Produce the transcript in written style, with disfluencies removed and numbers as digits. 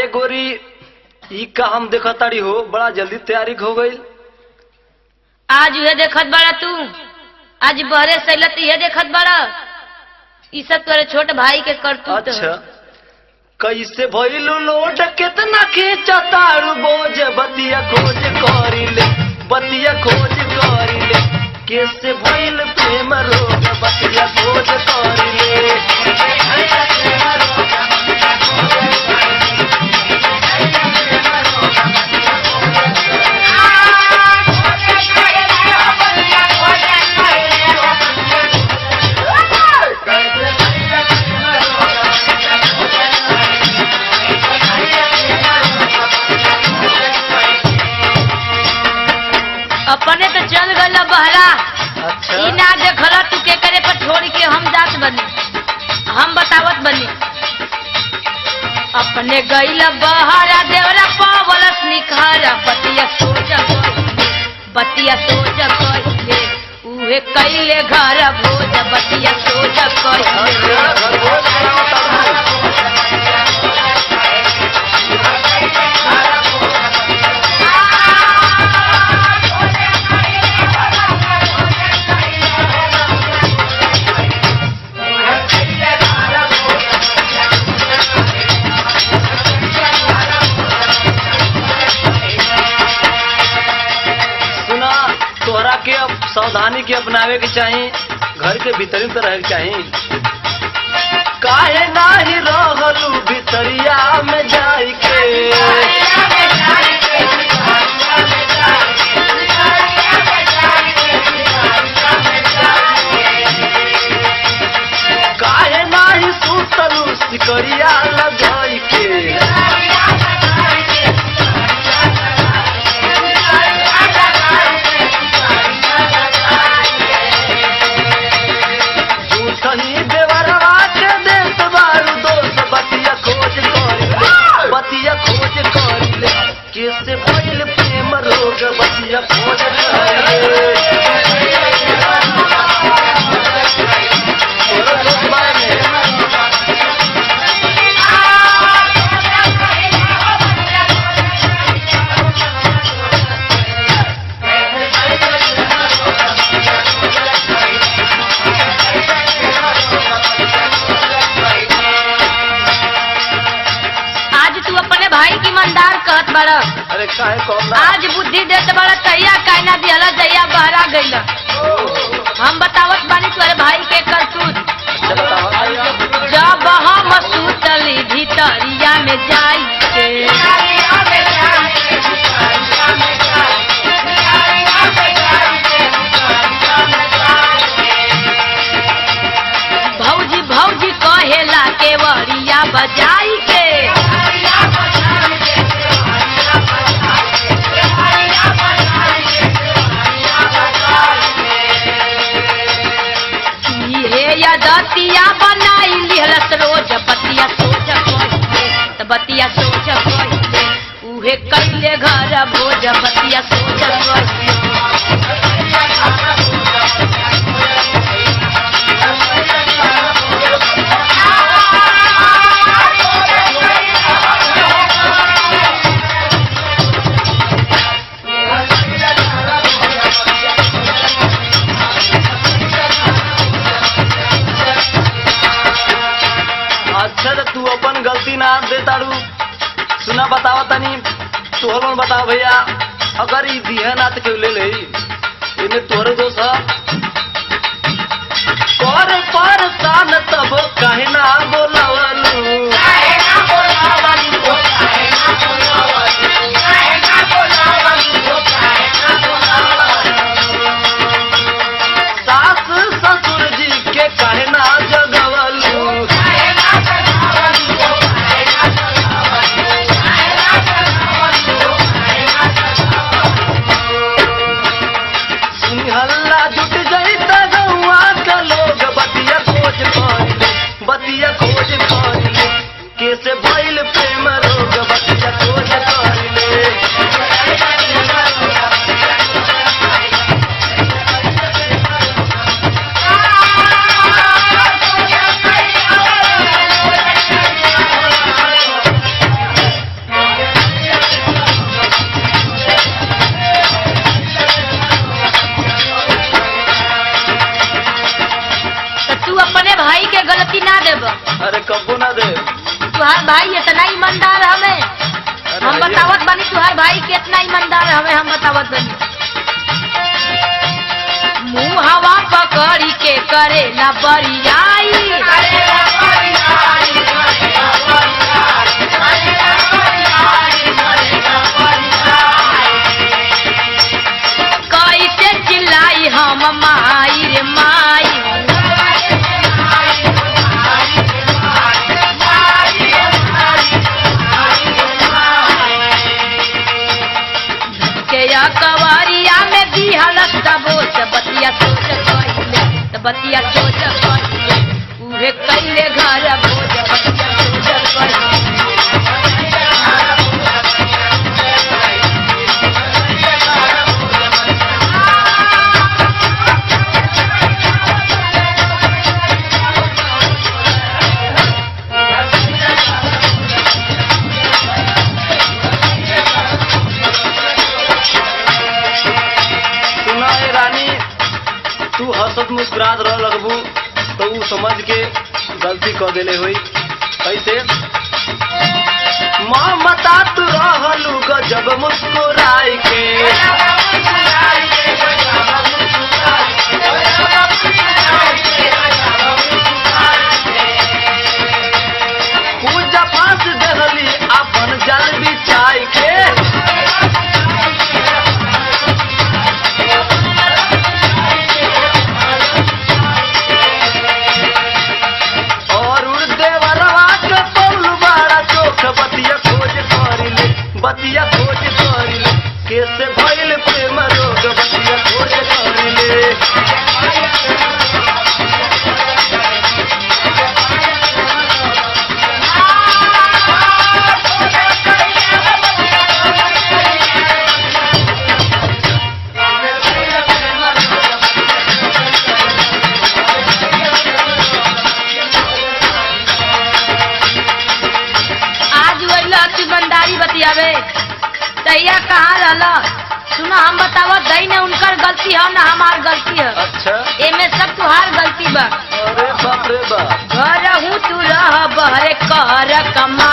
ये गोरी ई का हम देखा ताड़ी हो बड़ा जल्दी तैयारी हो गई। आज ये देखत बड़ा तू, आज बहरे सैलत ये देखत बड़ा, ई सब तोरे छोट भाई के करतूत। अच्छा कैसे भइलू लोड कितना खींचा तारू बोझ बतिया खोज करी ले, बतिया खोज करी ले, कैसे भइल प्रेम रोग बतिया खोज करी ले। अपने तो चल गल बहरा। अच्छा ई ना देखल तू के करे पर छोड़ के हम जात बनी, हम बतावत बनी। अपने गईल बहरा देवरा पावलस निखारा, बतिया सोच बतिया सोच कइले उहे कइले घर भोज, बतिया सोच कइले। के अब सावधानी के अपनावे के चाहिए, घर के भीतर तो रहे के चाहिए। काहे नाही रहलू भीतरिया में जाई के, काहे नाही सुतलू सिकरिया लगाई के। बतिया खोज कर ले, कैसे भइल प्रेम रोग बतिया खोज कर ले। भाई की ईमानदार कहत बड़ा। अरे काहे कौन आज बुद्धि देत बड़ा तैया कायना दिहला जैया बहरा गइल। हम बतावत बानी तोरे भाई के करतूत। जब हम सुतली भीतरिया में जाई के, भौजी भौजी कहेला केवड़िया बजाई के। दतिया बनाई लिहलस रोज बतिया सोच कइले, बतिया सोच कइले उहे कइले घर भोज, बतिया सोच कइले। तू अपन गलती ना दे तारू। सुना बतावा तनी तोहर बताओ भैया, अगर ई दिहन आत के ले ले इने तोहरे दोष है। कर परेशान तब काहे ना बोलावलू, काहे ना बोलावलू, काहे ना बोलावलू, काहे ना बोलावलू, काहे ना बोलावलू। सास ससुर जी के काहे ना जगवलू, ईमानदार हमें। हम बतावत बानी तुहार भाई कितना ईमानदार हमें, हम बतावत बानी। मुँह हवा पकड़ी के करे ना बरियाई, कैसे चिल्लाई हम माई रे माई। कवरिया में दिहलस सबोच बतिया सोच कहिले, बतिया सोच कहिले उहे कैले घर भोज बतिया सोच मुस्कुरात रह लगबू तो ऊ समझ के गलती कर देले हुई। कैसे ममता तू रहलू गजब मुस्कुराई के, पूजा फांस देहली अपन जल बिछाई के। बतिया खोज करिले कैसे भइल प्रेम रोग, बतिया खोज करिले। ईमानदारी बतियावे तैया कहाँ रहला? सुना हम बतावा दई ने उनकर गलती है ना हमार गलती है। अच्छा एमे सब तुहार गलती बा। अरे बाप रे बाप। घर हूँ तू रह बहरे कर कमा